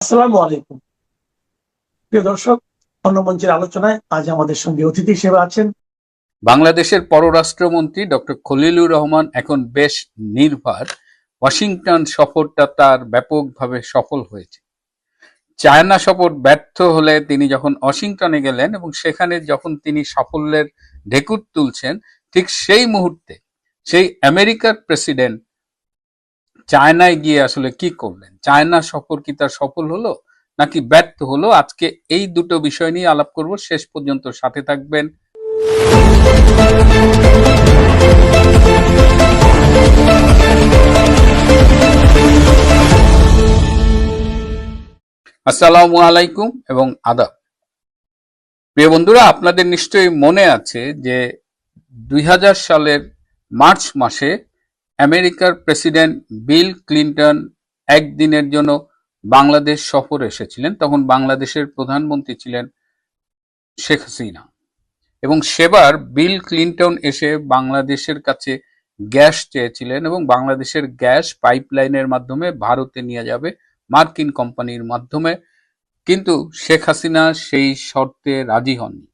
আসসালামু আলাইকুম। প্রিয় দর্শক, অন্য মঞ্চের আলোচনায় আজ আমাদের সঙ্গে অতিথি হিসেবে আছেন বাংলাদেশের পররাষ্ট্রমন্ত্রী ডক্টর খলিলুর রহমান। এখন বেশ নির্ভর। ওয়াশিংটন সফরটা তার ব্যাপকভাবে সফল হয়েছে। চায়না সফর ব্যর্থ হলে তিনি যখন ওয়াশিংটনে গেলেন এবং সেখানে যখন তিনি সাফল্যের ঢেকুর তুলছেন, ঠিক সেই মুহূর্তে সেই আমেরিকার প্রেসিডেন্ট চায়নায় গিয়ে আসলে কি করলেন? চায়না সফর কি তার সফল হলো নাকি ব্যর্থ হলো? আজকে এই দুটো বিষয় নিয়ে আলাপ করব। শেষ পর্যন্ত সাথে থাকবেন। আসসালামু আলাইকুম এবং আদাব। প্রিয় বন্ধুরা, আপনাদের নিশ্চয়ই মনে আছে যে 2000 সালের মার্চ মাসে আমেরিকার প্রেসিডেন্ট বিল ক্লিন্টন একদিনের জন্য বাংলাদেশ সফর এসেছিলেন। তখন বাংলাদেশের প্রধানমন্ত্রী ছিলেন শেখ হাসিনা এবং সেবার বিল ক্লিন্টন এসে বাংলাদেশের কাছে গ্যাস চেয়েছিলেন এবং বাংলাদেশের গ্যাস পাইপলাইনের মাধ্যমে ভারতে নিয়ে যাবে মার্কিন কোম্পানির মাধ্যমে। কিন্তু শেখ হাসিনা সেই শর্তে রাজি হননি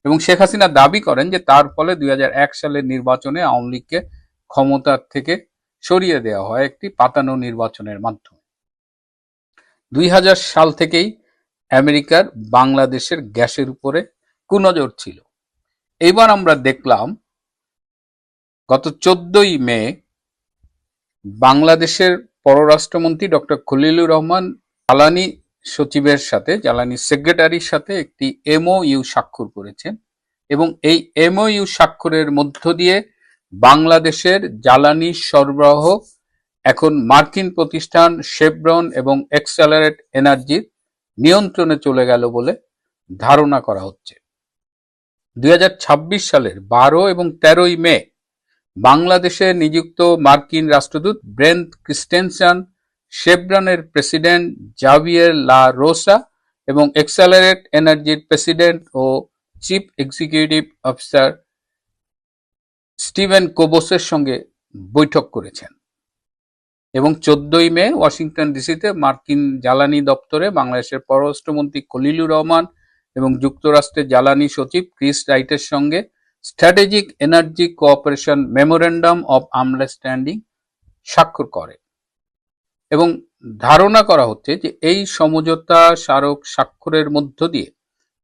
এবং শেখ হাসিনা দাবি করেন যে তার ফলে 2001 সালের নির্বাচনে আওয়ামী লীগকে ক্ষমতার থেকে সরিয়ে দেওয়া হয় একটি পাতানো নির্বাচনের মাধ্যমে। 2000 সাল থেকেই আমেরিকার বাংলাদেশের গ্যাসের উপরে কুনজর ছিল। এইবার আমরা দেখলাম গত 14ই মে বাংলাদেশের পররাষ্ট্রমন্ত্রী ডক্টর খলিলুর রহমান জ্বালানি সচিবের সাথে, জ্বালানি সেক্রেটারির সাথে একটি এমওইউ স্বাক্ষর করেছেন এবং এই এমওইউ স্বাক্ষরের মধ্য দিয়ে বাংলাদেশের জ্বালানি সরবরাহ এখন মার্কিন প্রতিষ্ঠান শেভরন এবং এক্সেলারেট এনার্জির নিয়ন্ত্রণে চলে গেল বলে ধারণা করা হচ্ছে। 2026 সালের 12 এবং 13ই মে বাংলাদেশে নিযুক্ত মার্কিন রাষ্ট্রদূত ব্রেন্ট ক্রিস্টেনসন, শেভরনের প্রেসিডেন্ট জাভিয়ের লা রোসা এবং এক্সেলারেট এনার্জির প্রেসিডেন্ট ও চিফ এক্সিকিউটিভ অফিসার স্টিভেন কোবোসের সঙ্গে বৈঠক করেছেন এবং 14ই মে ওয়াশিংটন ডিসিতে মার্কিন জ্বালানি দপ্তরে বাংলাদেশের পররাষ্ট্রমন্ত্রী খলিলুর রহমান এবং যুক্তরাষ্ট্রের জ্বালানি সচিব ক্রিস রাইটের সঙ্গে strategic energy cooperation memorandum of understanding স্বাক্ষর করে এবং ধারণা করা হচ্ছে যে এই সমঝোতা স্মারক স্বাক্ষরের মধ্য দিয়ে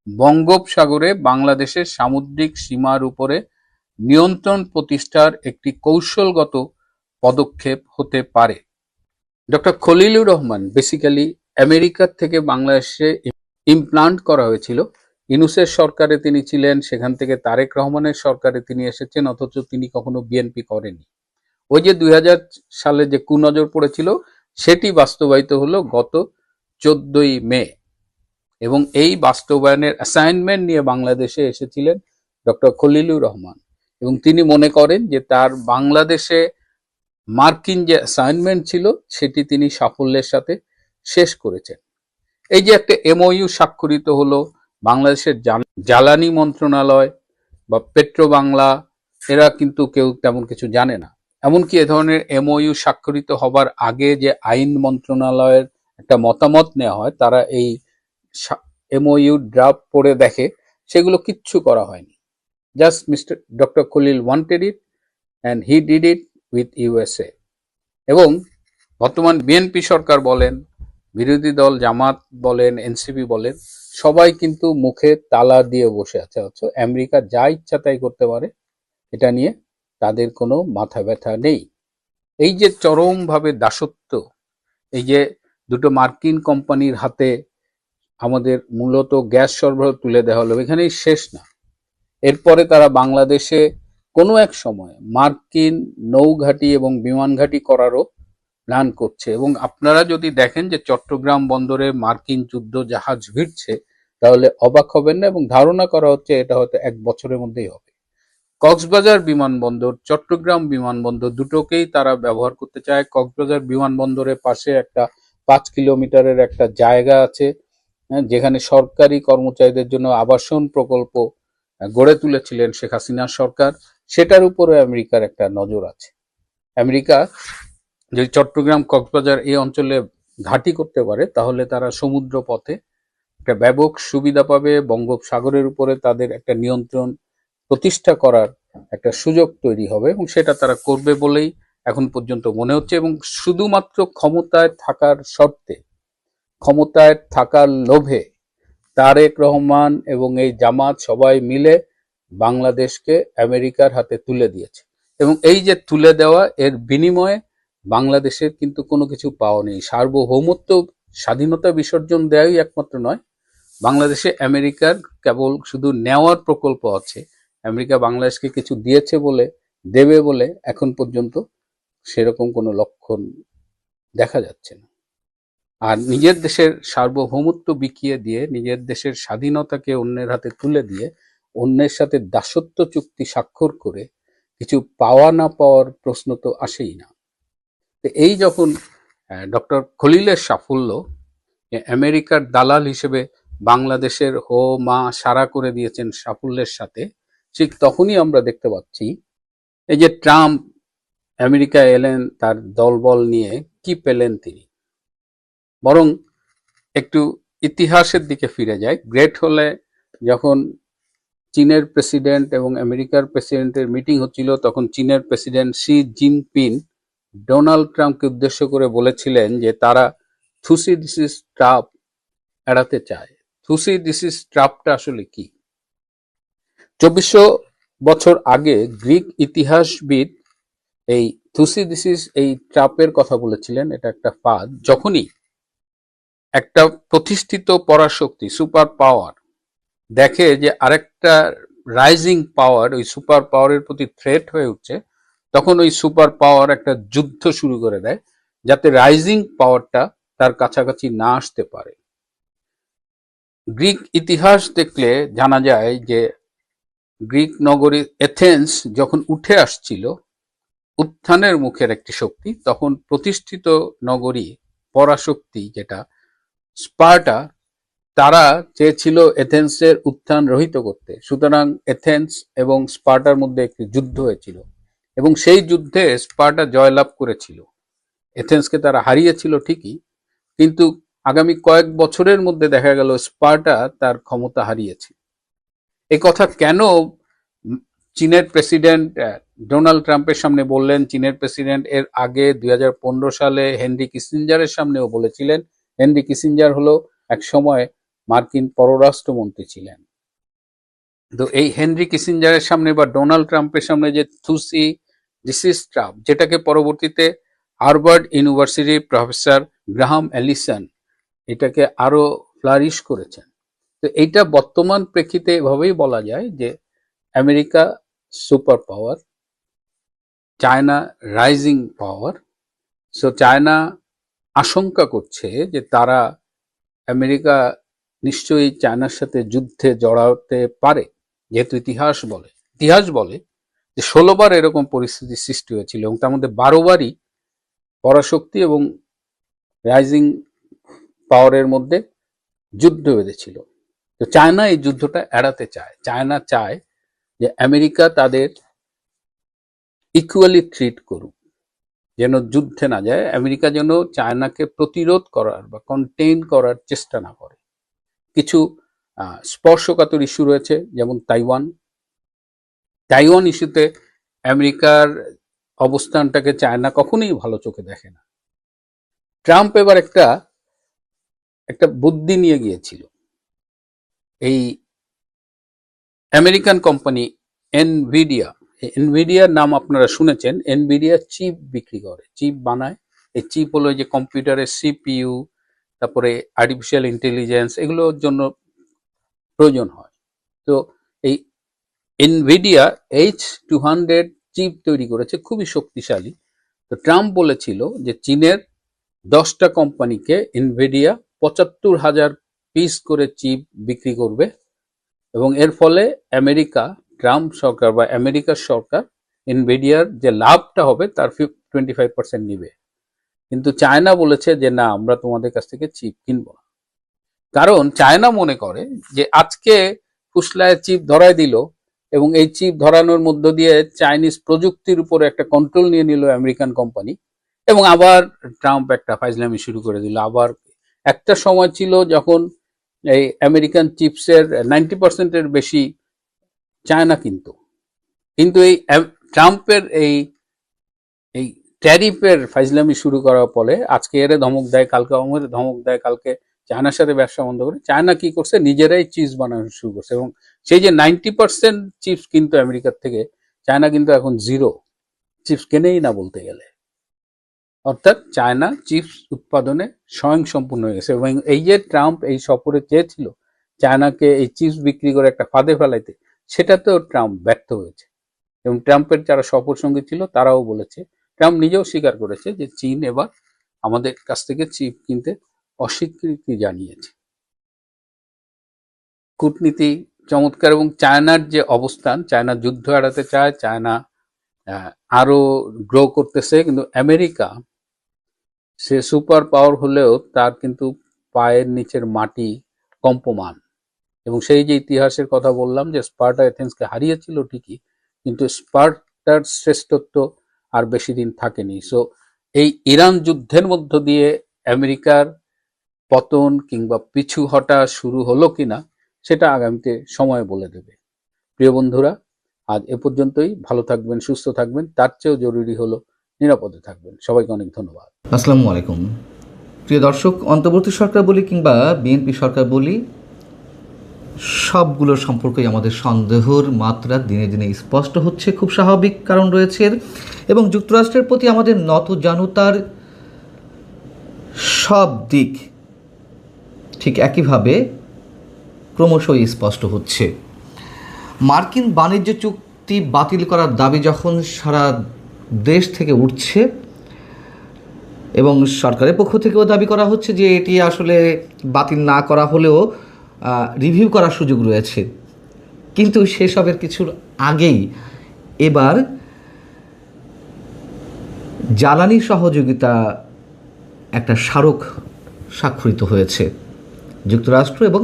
বঙ্গোপসাগরে বাংলাদেশের সামুদ্রিক সীমার উপরে নিয়ন্ত্রণ প্রতিষ্ঠার একটি কৌশলগত পদক্ষেপ হতে পারে। ডক্টর খলিলুর রহমান বেসিক্যালি আমেরিকার থেকে বাংলাদেশে ইমপ্লান্ট করা হয়েছিল। ইউনূসের সরকারে তিনি ছিলেন, সেখান থেকে তারেক রহমানের সরকারে তিনি এসেছেন, অথচ তিনি কখনো বিএনপি করেনি। ওই যে 2000 সালে যে কুনজর পড়েছিল সেটি বাস্তবায়িত হলো গত 14ই মে এবং এই বাস্তবায়নের অ্যাসাইনমেন্ট নিয়ে বাংলাদেশে এসেছিলেন ডক্টর খলিলুর রহমান এবং তিনি মনে করেন যে তার বাংলাদেশে মার্কিন যে অ্যাসাইনমেন্ট ছিল সেটি তিনি সাফল্যের সাথে শেষ করেছেন। এই যে একটা এমওইউ স্বাক্ষরিত হলো, বাংলাদেশের জ্বালানি মন্ত্রণালয় বা পেট্রো বাংলা এরা কিন্তু কেউ তেমন কিছু জানে না। এমনকি এ ধরনের এমওইউ স্বাক্ষরিত হবার আগে যে আইন মন্ত্রণালয়ের একটা মতামত নেওয়া হয়, তারা এই এমওইউ ড্রাফট পড়ে দেখে, সেগুলো কিচ্ছু করা হয়নি। Just mister doctor Khalil wanted it and he did it with USA. এবং বর্তমান বিএনপি সরকার বলেন, বিরোধী দল জামাত বলেন, এনসিপি বলেন, সবাই কিন্তু মুখে তালা দিয়ে বসে আছে। অথচ আমেরিকা যা ইচ্ছা তাই করতে পারে, এটা নিয়ে তাদের কোনো মাথা ব্যথা নেই। এই যে চরমভাবে দাসত্ব, এই যে দুটো মার্কিন কোম্পানির হাতে আমাদের মূলত গ্যাস সরবরাহ তুলে দেওয়া হলো, এখানেই শেষ না। এরপরে তারা বাংলাদেশে কোনো এক সময় মার্কিন নৌঘাঁটি এবং বিমান ঘাঁটি করারও প্ল্যান করছে এবং আপনারা যদি দেখেন যে চট্টগ্রাম বন্দরে মার্কিন যুদ্ধ জাহাজ ভিড়ছে, তাহলে অবাক হবেন না এবং ধারণা করা হচ্ছে এটা হয়তো 1 বছরের মধ্যেই হবে। কক্সবাজার বিমানবন্দর, চট্টগ্রাম বিমানবন্দর দুটোকেই তারা ব্যবহার করতে চায়। কক্সবাজার বিমানবন্দরের পাশে একটা 5 কিলোমিটারের একটা জায়গা আছে, যেখানে সরকারি কর্মচারীদের জন্য আবাসন প্রকল্প গড়ে তুলেছিলেন শেখ হাসিনা সরকার, সেটার উপরে আমেরিকার একটা নজর আছে। আমেরিকা যদি চট্টগ্রাম কক্সবাজার এই অঞ্চলে ঘাঁটি করতে পারে তাহলে তারা সমুদ্র পথে একটা ব্যাপক সুবিধা পাবে, বঙ্গোপসাগরের উপরে তাদের একটা নিয়ন্ত্রণ প্রতিষ্ঠা করার একটা সুযোগ তৈরি হবে এবং সেটা তারা করবে বলেই এখন পর্যন্ত মনে হচ্ছে। এবং শুধুমাত্র ক্ষমতায় থাকার শর্তে, ক্ষমতায় থাকার লোভে তারেক রহমান এবং এই জামাত সবাই মিলে বাংলাদেশকে আমেরিকার হাতে তুলে দিয়েছে। এবং এই যে তুলে দেওয়া, এর বিনিময়ে বাংলাদেশের কিন্তু কোনো কিছু পাওয়া নেই। সার্বভৌমত্ব, স্বাধীনতা বিসর্জন দেওয়াই একমাত্র নয়, বাংলাদেশে আমেরিকার কেবল শুধু নেওয়ার প্রকল্প আছে। আমেরিকা বাংলাদেশকে কিছু দিয়েছে বলে, দেবে বলে এখন পর্যন্ত সেরকম কোনো লক্ষণ দেখা যাচ্ছে না। আর নিজের দেশের সার্বভৌমত্ব বিকিয়ে দিয়ে, নিজের দেশের স্বাধীনতাকে অন্যের হাতে তুলে দিয়ে, অন্যের সাথে দাসত্ব চুক্তি স্বাক্ষর করে কিছু পাওয়া না পাওয়ার প্রশ্ন তো আসেই না। তো এই যখন ডক্টর খলিলের সাফল্য আমেরিকার দালাল হিসেবে বাংলাদেশের হো মা সারা করে দিয়েছেন সাফল্যের সাথে, ঠিক তখনই আমরা দেখতে পাচ্ছি এই যে ট্রাম্প আমেরিকায় এলেন তার দলবল নিয়ে, কি পেলেন তিনি? বরং একটু ইতিহাসের দিকে ফিরে যায়। গ্রেট হলে যখন চীনের প্রেসিডেন্ট এবং আমেরিকার প্রেসিডেন্টের মিটিং হচ্ছিল, তখন চীনের প্রেসিডেন্ট শি জিনপিং ডোনাল্ড ট্রাম্পকে উদ্দেশ্য করে বলেছিলেন যে তারা থুসি দিসিস ট্রাপ এড়াতে চায়। থুসি দিসিস ট্রাপটা আসলে কি? 2400 বছর আগে গ্রিক ইতিহাসবিদ এই থুসিডিসিস এই ট্রাপের কথা বলেছিলেন। এটা একটা ফাঁদ। যখনই একটা প্রতিষ্ঠিত পরাশক্তি, সুপার পাওয়ার দেখে যে আরেকটা রাইজিং পাওয়ার ওই সুপার পাওয়ারের প্রতি থ্রেট হয়ে উঠছে, তখন ওই সুপার পাওয়ার একটা যুদ্ধ শুরু করে দেয় যাতে রাইজিং পাওয়ারটা তার কাছাকাছি না আসতে পারে। গ্রিক ইতিহাস দেখলে জানা যায় যে গ্রিক নগরী এথেন্স যখন উঠে আসছিল, উত্থানের মুখের একটি শক্তি, তখন প্রতিষ্ঠিত নগরী পরাশক্তি যেটা স্পার্টা, তারা চেয়েছিল এথেন্সের উত্থান রহিত করতে। সুতরাং এথেন্স এবং স্পার্টার মধ্যে একটি যুদ্ধ হয়েছিল এবং সেই যুদ্ধে স্পার্টা জয়লাভ করেছিল। এথেন্সকে তারা হারিয়েছিল ঠিকই, কিন্তু আগামী কয়েক বছরের মধ্যে দেখা গেল স্পার্টা তার ক্ষমতা হারিয়েছে। এই কথা কেন চীনের প্রেসিডেন্ট ডোনাল্ড ট্রাম্পের সামনে বললেন? চীনের প্রেসিডেন্ট এর আগে 2015 সালে হেনরি কিসিঞ্জারের সামনেও বলেছিলেন। হেনরি কিসিঞ্জার হলো এক সময় মার্কিন পররাষ্ট্রমন্ত্রী ছিলেন। তো এই হেনরি কিসিঞ্জারের সামনে বা ডোনাল্ড ট্রাম্পের সামনে যে থুসি দিসিস ট্রাপ, যেটাকে পরবর্তীতে হার্ভার্ড ইউনিভার্সিটির প্রফেসর গ্রাহাম এলিসন এটাকে আরো ফ্লারিশ করেছেন। তো এইটা বর্তমান প্রেক্ষিতে এভাবেই বলা যায় যে America super power, China rising power. So China আশঙ্কা করছে যে তারা, আমেরিকা নিশ্চয়ই চায়নার সাথে যুদ্ধে জড়াতে পারে, যেহেতু ইতিহাস বলে যে 16 বার এরকম পরিস্থিতির সৃষ্টি হয়েছিল এবং তার মধ্যে 12 বারই পরাশক্তি এবং রাইজিং পাওয়ারের মধ্যে যুদ্ধ বেঁধেছিল। তো চায়না এই যুদ্ধটা এড়াতে চায়। চায়না চায় যে আমেরিকা তাদের ইকুয়ালি ট্রিট করুক, যেন যুদ্ধে না যায়। আমেরিকা যেন চায়নাকে প্রতিরোধ করার বা কন্টেইন করার চেষ্টা না করে। কিছু স্পর্শকাতর ইস্যু রয়েছে, যেমন তাইওয়ান ইস্যুতে আমেরিকার অবস্থানটাকে চায়না কখনোই ভালো চোখে দেখে না। ট্রাম্প এবার একটা বুদ্ধি নিয়ে গিয়েছিল। এই আমেরিকান কোম্পানি এনভিডিয়ার নাম আপনারা শুনেছেন। এনভিডিয়া চিপ বিক্রি করে, চিপ বানায়। এই চিপ হলো যে কম্পিউটারের সিপিইউ, তারপরে আর্টিফিশিয়াল ইন্টেলিজেন্স, এগুলোর জন্য প্রয়োজন হয়। তো এই এনভিডিয়া H200 চিপ তৈরি করেছে, খুবই শক্তিশালী। তো ট্রাম্প বলেছিল যে চীনের 10টা কোম্পানিকে এনভিডিয়া 75,000 পিস করে চিপ বিক্রি করবে এবং এর ফলে ট্রাম্প সরকার বা আমেরিকার সরকার এনভিডিয়ার যে লাভটা হবে তার 25% নিবে। কিন্তু চায়না বলেছে যে না, আমরা তোমাদের কাছ থেকে চিপ কিনবো না। কারণ চায়না মনে করে যে আজকে ফুসলায় চিপ ধরায় দিল এবং এই চিপ ধরানোর মধ্য দিয়ে চাইনিজ প্রযুক্তির উপরে একটা কন্ট্রোল নিয়ে নিল আমেরিকান কোম্পানি, এবং আবার ট্রাম্প একটা ফাইজলামি শুরু করে দিল। আবার একটা সময় ছিল যখন এই আমেরিকান চিপসের 90%-এর বেশি চায়না কিন্তু এই ট্রাম্পের এই এই ট্যারিফের ফাইজলামি শুরু করার ফলে আজকে এর ধমক দেয়, কালকে অমর ধমক দেয়, কালকে চায়নার সাথে ব্যবসা বন্ধ করে। চায়না কি করছে, নিজেরাই চিপস বানানো শুরু করছে, এবং সেই যে 90% চিপস কিন্তু আমেরিকার থেকে, চায়না কিন্তু এখন জিরো চিপস কেনেই না বলতে গেলে। অর্থাৎ চায়না চিপস উৎপাদনে স্বয়ংসম্পূর্ণ হয়ে গেছে। এবং এই যে ট্রাম্প এই সফরে চেয়েছিল চায়নাকে এই চিপস বিক্রি করে একটা ফাঁদে ফেলাইতে, সেটাতেও ট্রাম্প ব্যর্থ হয়েছে। এবং ট্রাম্পের যারা সফর সঙ্গী ছিল তারাও বলেছে, ট্রাম্প নিজেও স্বীকার করেছে যে চীন এবার আমাদের কাছ থেকে চিপ কিনতে অস্বীকৃতি জানিয়েছে। কূটনীতি চমৎকার। এবং চায়নার যে অবস্থান, চায়না যুদ্ধ এড়াতে চায়, চায়না আরো গ্রো করতেছে, কিন্তু আমেরিকা সে সুপার পাওয়ার হলেও তার কিন্তু পায়ের নিচের মাটি কম্পমান। এবং সেই যে ইতিহাসের কথা বললাম যে স্পার্টা এথেন্সকে হারিয়েছিল ঠিকই, কিন্তু স্পার্টার শ্রেষ্ঠত্ব আর বেশি দিন থাকেনি। সো এই ইরান যুদ্ধের মধ্য দিয়ে আমেরিকার পতন কিংবা পিছু হটা শুরু হলো কিনা সেটা আগামীতে সময় বলে দেবে। প্রিয় বন্ধুরা, আজ এ পর্যন্তই। ভালো থাকবেন, সুস্থ থাকবেন, তার চেয়েও জরুরি হলো নিরাপদে থাকবেন। সবাইকে অনেক ধন্যবাদ। আসসালামু আলাইকুম। প্রিয় দর্শক, অন্তর্বর্তী সরকার বলি কিংবা বিএনপি সরকার বলি, সবগুলোর সম্পর্কেই আমাদের সন্দেহর মাত্রা দিনে দিনে স্পষ্ট হচ্ছে। খুব স্বাভাবিক কারণ রয়েছে এর। এবং যুক্তরাষ্ট্রের প্রতি আমাদের নতজানুতার সব দিক ঠিক একইভাবে ক্রমশই স্পষ্ট হচ্ছে। মার্কিন বাণিজ্য চুক্তি বাতিল করার দাবি যখন সারা দেশ থেকে উঠছে এবং সরকারের পক্ষ থেকেও দাবি করা হচ্ছে যে এটি আসলে বাতিল না করা হলেও রিভিউ করার সুযোগ রয়েছে, কিন্তু সেসবের কিছুর আগেই এবার জ্বালানি সহযোগিতা একটা স্মারক স্বাক্ষরিত হয়েছে যুক্তরাষ্ট্র এবং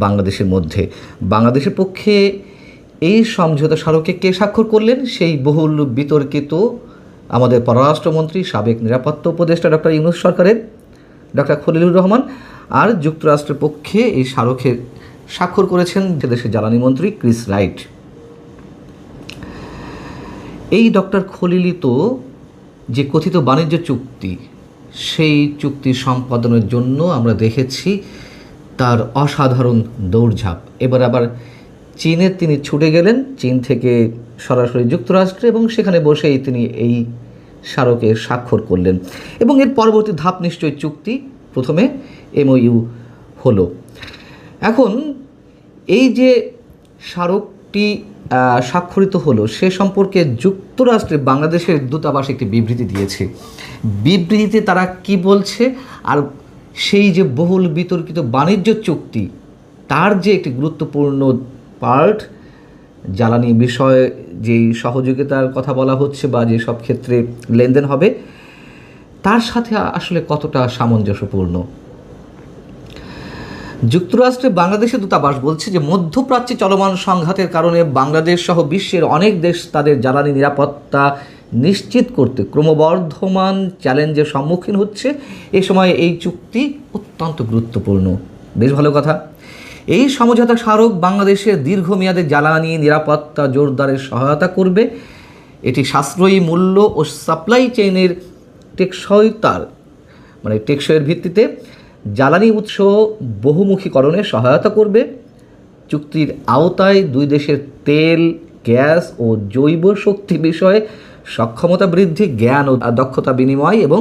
বাংলাদেশের মধ্যে। বাংলাদেশের পক্ষে এই সমঝোতা স্মারকে কে স্বাক্ষর করলেন? সেই বহুল বিতর্কিত আমাদের পররাষ্ট্রমন্ত্রী, সাবেক নিরাপত্তা উপদেষ্টা ডক্টর ইউনূস সরকারের ডক্টর খলিলুর রহমান। আর যুক্তরাষ্ট্রের পক্ষে এই স্মারকে স্বাক্ষর করেছেন দেশের জ্বালানি মন্ত্রী ক্রিস রাইট। এই ডক্টর খলিলি তো যে কথিত বাণিজ্য চুক্তি, সেই চুক্তি সম্পাদনের জন্য আমরা দেখেছি তার অসাধারণ দৌড়ঝাঁপ। এবার আবার চীনে তিনি ছুটে গেলেন, চীন থেকে সরাসরি যুক্তরাষ্ট্রে, এবং সেখানে বসেই তিনি এই স্মারকে স্বাক্ষর করলেন। এবং এর পরবর্তী ধাপ নিশ্চয়ই চুক্তি, প্রথমে এমওইউ হলো। এখন এই যে স্মারকটি স্বাক্ষরিত হলো সে সম্পর্কে যুক্তরাষ্ট্রে বাংলাদেশের দূতাবাস একটি বিবৃতি দিয়েছে। বিবৃতিতে তারা কি বলছে, আর সেই যে বহুল বিতর্কিত বাণিজ্য চুক্তি তার যে একটি গুরুত্বপূর্ণ পার্ট, জ্বালানি বিষয়ে যেই সহযোগিতার কথা বলা হচ্ছে বা যে সব ক্ষেত্রে লেনদেন হবে, তার সাথে আসলে কতটা সামঞ্জস্যপূর্ণ। যুক্তরাষ্ট্রে বাংলাদেশের দূতাবাস বলছে যে মধ্যপ্রাচ্যে চলমান সংঘাতের কারণে বাংলাদেশ সহ বিশ্বের অনেক দেশ তাদের জ্বালানি নিরাপত্তা নিশ্চিত করতে ক্রমবর্ধমান চ্যালেঞ্জের সম্মুখীন হচ্ছে। এ সময় এই চুক্তি অত্যন্ত গুরুত্বপূর্ণ। বেশ ভালো কথা। এই সমঝোতা স্মারক বাংলাদেশের দীর্ঘমেয়াদে জ্বালানি নিরাপত্তা জোরদারের সহায়তা করবে। এটি সাশ্রয়ী মূল্য ও সাপ্লাই চেইনের টেকসইয়ের ভিত্তিতে জ্বালানি উৎস বহুমুখীকরণে সহায়তা করবে। চুক্তির আওতায় দুই দেশের তেল, গ্যাস ও জৈব শক্তি বিষয়ে সক্ষমতা বৃদ্ধি, জ্ঞান ও দক্ষতা বিনিময় এবং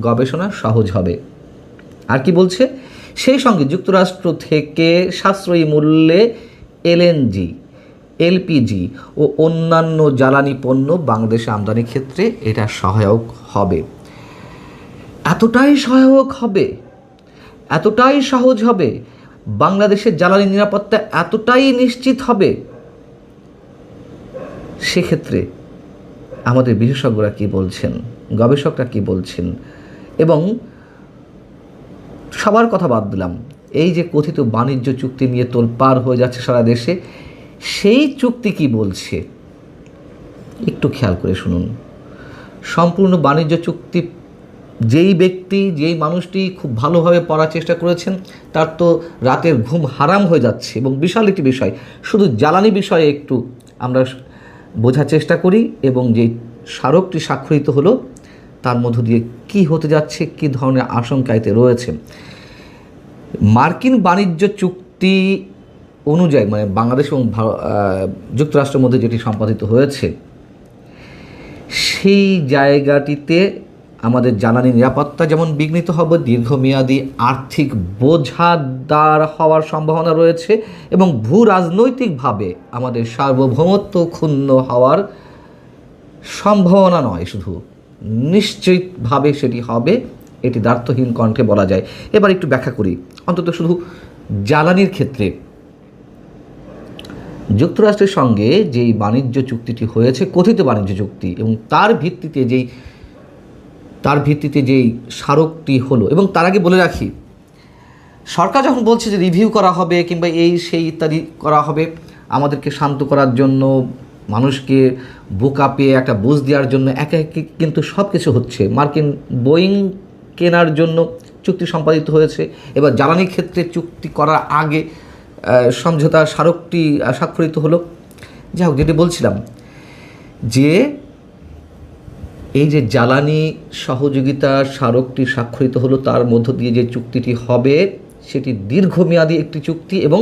গবেষণা সহজ হবে। আর কি বলছে, সেই সঙ্গে যুক্তরাষ্ট্র থেকে সাশ্রয়ী মূল্যে এলএনজি, এলপিজি ও অন্যান্য জ্বালানি পণ্য বাংলাদেশে আমদানির ক্ষেত্রে এটা সহায়ক হবে। এতটাই সহায়ক হবে, এতটাই সহজ হবে, বাংলাদেশের জ্বালানি নিরাপত্তা এতটাই নিশ্চিত হবে। সেক্ষেত্রে আমাদের বিশেষজ্ঞরা কি বলছেন, গবেষকরা কি বলছেন, এবং সবার কথা বাদ দিলাম, এই যে কথিত বাণিজ্য চুক্তি নিয়ে তোলপাড় হয়ে যাচ্ছে সারা দেশে, সেই চুক্তি কি বলছে একটু খেয়াল করে শুনুন। সম্পূর্ণ বাণিজ্য চুক্তি যেই ব্যক্তি, যেই মানুষটি খুব ভালোভাবে পড়ার চেষ্টা করেছেন, তার তো রাতের ঘুম হারাম হয়ে যাচ্ছে। এবং বিশাল একটি বিষয়, শুধু জ্বালানি বিষয়ে একটু আমরা বোঝার চেষ্টা করি এবং যে স্মারকটি স্বাক্ষরিত হলো তার মধ্য দিয়ে কি হতে যাচ্ছে, কী ধরনের আশঙ্কা এতে রয়েছে। মার্কিন বাণিজ্য চুক্তি অনুযায়ী, মানে বাংলাদেশ এবং যুক্তরাষ্ট্রের মধ্যে যেটি সম্পাদিত হয়েছে, সেই জায়গাটিতে আমাদের জ্বালানি নিরাপত্তা যেমন বিঘ্নিত হবে, দীর্ঘমেয়াদী আর্থিক বোঝাদার হওয়ার সম্ভাবনা রয়েছে এবং ভূ রাজনৈতিকভাবে আমাদের সার্বভৌমত্ব ক্ষুণ্ণ হওয়ার সম্ভাবনা নয়, শুধু নিশ্চিতভাবে সেটি হবে, এটি দ্ব্যর্থহীন কণ্ঠে বলা যায়। এবার একটু ব্যাখ্যা করি, অন্তত শুধু জ্বালানির ক্ষেত্রে যুক্তরাষ্ট্রের সঙ্গে যেই বাণিজ্য চুক্তিটি হয়েছে, কথিত বাণিজ্য চুক্তি, এবং তার ভিত্তিতে যেই স্মারকটি হলো, এবং তার আগে বলে রাখি, সরকার যখন বলছে যে রিভিউ করা হবে কিংবা এই সেই ইত্যাদি করা হবে আমাদেরকে শান্ত করার জন্য, মানুষকে বোকা পেয়ে একটা বুঝ দেওয়ার জন্য, একে একে কিন্তু সব কিছু হচ্ছে। মার্কিন বোয়িং কেনার জন্য চুক্তি সম্পাদিত হয়েছে, এবার জ্বালানির ক্ষেত্রে চুক্তি করার আগে সমঝোতা স্মারকটি স্বাক্ষরিত হলো। যাই হোক, যেটি বলছিলাম যে এই যে জ্বালানি সহযোগিতা স্মারকটি স্বাক্ষরিত হলো, তার মধ্য দিয়ে যে চুক্তিটি হবে সেটি দীর্ঘমেয়াদী একটি চুক্তি এবং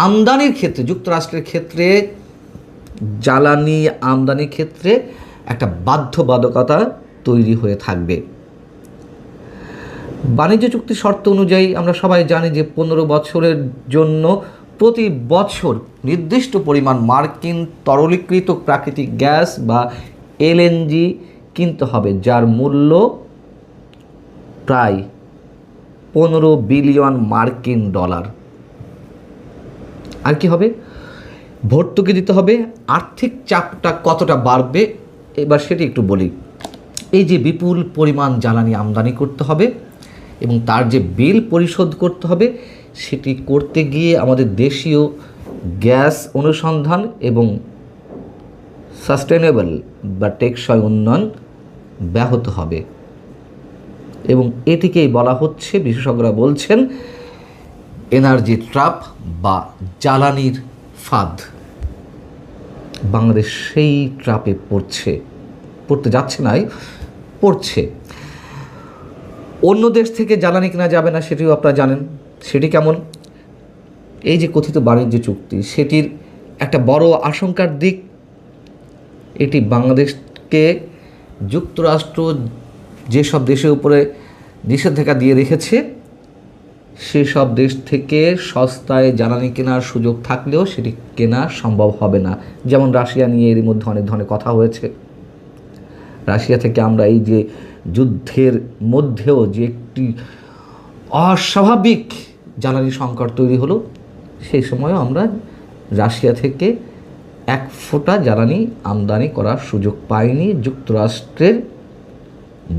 আমদানির ক্ষেত্রে, যুক্তরাষ্ট্রের ক্ষেত্রে জ্বালানি আমদানির ক্ষেত্রে একটা বাধ্যবাধকতা তৈরি হয়ে থাকবে। বাণিজ্য চুক্তির শর্ত অনুযায়ী আমরা সবাই জানি যে 15 বছরের জন্য প্রতি বছর নির্দিষ্ট পরিমাণ মার্কিন তরলীকৃত প্রাকৃতিক গ্যাস বা এলএনজি কিনতে হবে, যার মূল্য প্রায় 15 বিলিয়ন মার্কিন ডলার। আর কি হবে? ভর্তুকি দিতে হবে। আর্থিক চাপটা কতটা বাড়বে এবার সেটি একটু বলি। এই যে বিপুল পরিমাণ জ্বালানি আমদানি করতে হবে এবং তার যে বিল পরিশোধ করতে হবে, সেটি করতে গিয়ে আমাদের দেশীয় গ্যাস অনুসন্ধান এবং সাস্টেনেবল বা টেকসই উন্নয়ন ব্যাহত হবে এবং এটিকেই বলা হচ্ছে, বিশেষজ্ঞরা বলছেন, এনার্জি ট্র্যাপ বা জ্বালানির ফাঁদ। বাংলাদেশ সেই ট্র্যাপে পড়তে যাচ্ছে না, পড়ছে। অন্য দেশ থেকে জ্বালানি কেনা যাবে না, সেটিও আপনারা জানেন। সেটি কেমন? এই যে কথিত বাণিজ্য চুক্তি, সেটির একটা বড় আশঙ্কার দিক, এটি বাংলাদেশকে যুক্তরাষ্ট্র যেসব দেশের উপরে নিষেধাজ্ঞা দিয়ে রেখেছে, সেসব দেশ থেকে সস্তায় জ্বালানি কেনার সুযোগ থাকলেও সেটি কেনা সম্ভব হবে না। যেমন রাশিয়া নিয়ে এর মধ্যে অনেক ধরনের কথা হয়েছে। রাশিয়া থেকে আমরা এই যে যুদ্ধের মধ্যেও যে একটি অস্বাভাবিক জ্বালানি সংকট তৈরি হলো, সেই সময়ও আমরা রাশিয়া থেকে এক ফোঁটা জ্বালানি আমদানি করার সুযোগ পাইনি যুক্তরাষ্ট্রের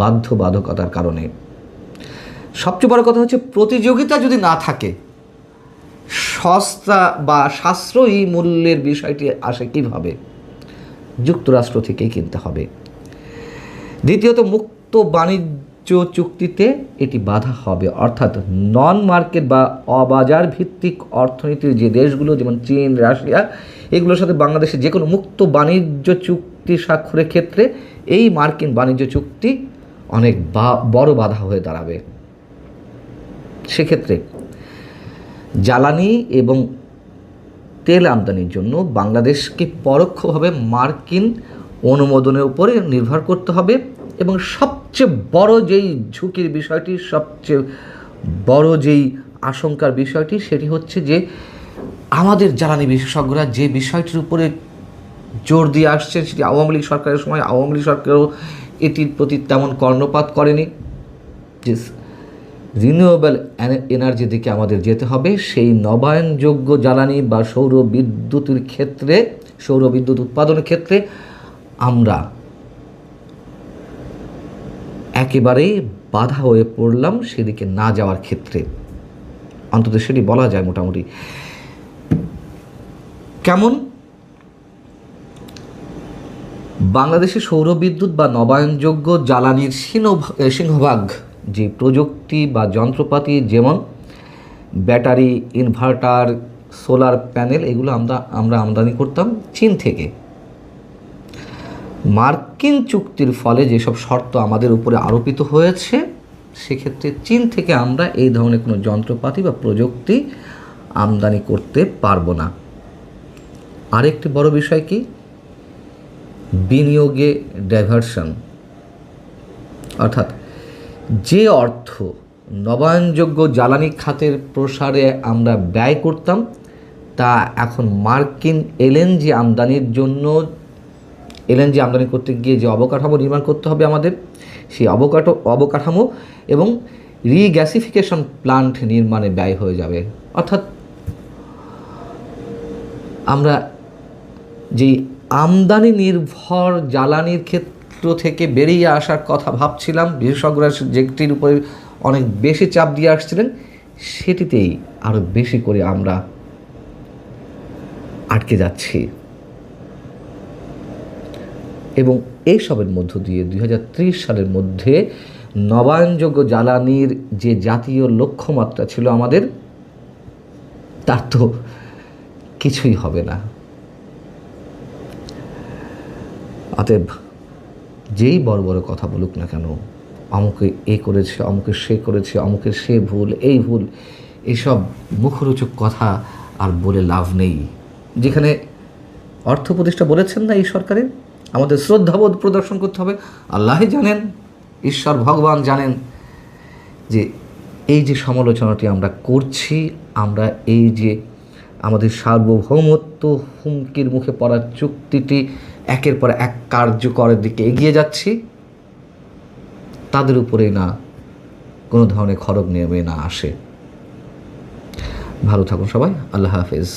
বাধ্যবাধকতার কারণে। সবচেয়ে বড় কথা হচ্ছে, প্রতিযোগিতা যদি না থাকে, সস্তা বা সাশ্রয়ী মূল্যের বিষয়টি আসে কীভাবে? যুক্তরাষ্ট্র থেকেই কিনতে হবে। দ্বিতীয়ত, মুক্ত বাণিজ্য চুক্তিতে এটি বাধা হবে, অর্থাৎ নন মার্কেট বা অবাজার ভিত্তিক অর্থনীতির যে দেশগুলো, যেমন চীন, রাশিয়া, এগুলোর সাথে বাংলাদেশের যে কোনো মুক্ত বাণিজ্য চুক্তি স্বাক্ষরের ক্ষেত্রে এই মার্কিন বাণিজ্য চুক্তি অনেক বড় বাধা হয়ে দাঁড়াবে। সেক্ষেত্রে জ্বালানি এবং তেল আমদানির জন্য বাংলাদেশকে পরোক্ষভাবে মার্কিন অনুমোদনের উপরে নির্ভর করতে হবে এবং সবচেয়ে বড় যেই ঝুঁকির বিষয়টি, সবচেয়ে বড় যেই আশঙ্কার বিষয়টি, সেটি হচ্ছে যে আমাদের জ্বালানি বিশেষজ্ঞরা যে বিষয়টির উপরে জোর দিয়ে আসছেন, সেটি আওয়ামী লীগ সরকারের সময় আওয়ামী লীগ সরকারও এটির প্রতি তেমন কর্ণপাত করেনি, যে রিনিউয়েবল এনার্জির দিকে আমাদের যেতে হবে। সেই নবায়নযোগ্য জ্বালানি বা সৌর বিদ্যুৎ উৎপাদনের ক্ষেত্রে আমরা একেবারেই বাধা হয়ে পড়লাম সেদিকে না যাওয়ার ক্ষেত্রে, অন্তত সেটি বলা যায় মোটামুটি। কেমন? বাংলাদেশে সৌরবিদ্যুৎ বা নবায়নযোগ্য জ্বালানির সিংহভাগ যে প্রযুক্তি বা যন্ত্রপাতি, যেমন ব্যাটারি, ইনভার্টার, সোলার প্যানেল, এগুলো আমরা আমদানি করতাম চীন থেকে। মার্কিন চুক্তির ফলে যেসব শর্ত আমাদের উপরে আরোপিত হয়েছে, সেক্ষেত্রে চীন থেকে আমরা এই ধরনের কোনো যন্ত্রপাতি বা প্রযুক্তি আমদানি করতে পারবো না। আরেকটি বড় বিষয় কি, বিনিয়োগে ডাইভারশন, অর্থাৎ যে অর্থ নবায়নযোগ্য জ্বালানি খাতের প্রসারে আমরা ব্যয় করতাম, তা এখন মার্কিন এলএনজি আমদানি করতে গিয়ে যে অবকাঠামো নির্মাণ করতে হবে আমাদের, সেই অবকাঠামো এবং রিগ্যাসিফিকেশন প্লান্ট নির্মাণে ব্যয় হয়ে যাবে। অর্থাৎ আমরা যেই আমদানি নির্ভর জ্বালানির ক্ষেত্র থেকে বেরিয়ে আসার কথা ভাবছিলাম, বিশেষজ্ঞরা যেটির উপরে অনেক বেশি চাপ দিয়ে আসছিলেন, সেটিতেই আরও বেশি করে আমরা আটকে যাচ্ছি। এবং এইসবের মধ্য দিয়ে 2030 সালের মধ্যে নবায়নযোগ্য জ্বালানির যে জাতীয় লক্ষ্যমাত্রা ছিল আমাদের, তার তো কিছুই হবে না। অতএব যেই বড় বড় কথা বলুক না কেন, অমুকে এ করেছে, অমুকে সে করেছে, অমুকের সে ভুল, এই ভুল, এইসব মুখরোচক কথা আর বলে লাভ নেই। যেখানে অর্থ উপদেষ্টা বলেছেন না এই সরকারের, আমাদের শ্রদ্ধাবোধ প্রদর্শন করতে হবে। আল্লাহই জানেন, ঈশ্বর ভগবান জানেন যে এই যে সমালোচনাটি আমরা করছি, আমরা এই যে আমাদের সার্বভৌমত্ব হুমকির মুখে পড়ার চুক্তিটি একের পর এক কার্যকরের দিকে এগিয়ে যাচ্ছি, তাদের উপরে না কোনো ধরনের খড়গ নেমে না আসে। ভালো থাকুন সবাই, আল্লাহ হাফেজ।